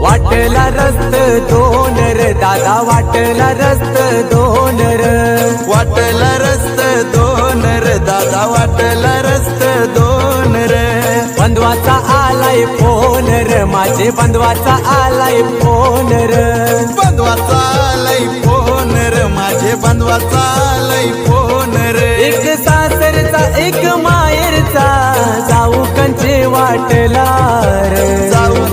वाटला रस्त दोन र दादा वाटला रस्त दोन र वाटला रस्त दोन रे दादा वाटला रस्त दोन रे बंधवाचा आलाय फोन र माझे बंधवाचा आलाय फोन र बंधवाचा आलाय फोन रे माझे बंधवाचा आलाय फोन रे एक सासरचा एक माहेरचा जाऊ कंचे वाटला रे जाऊ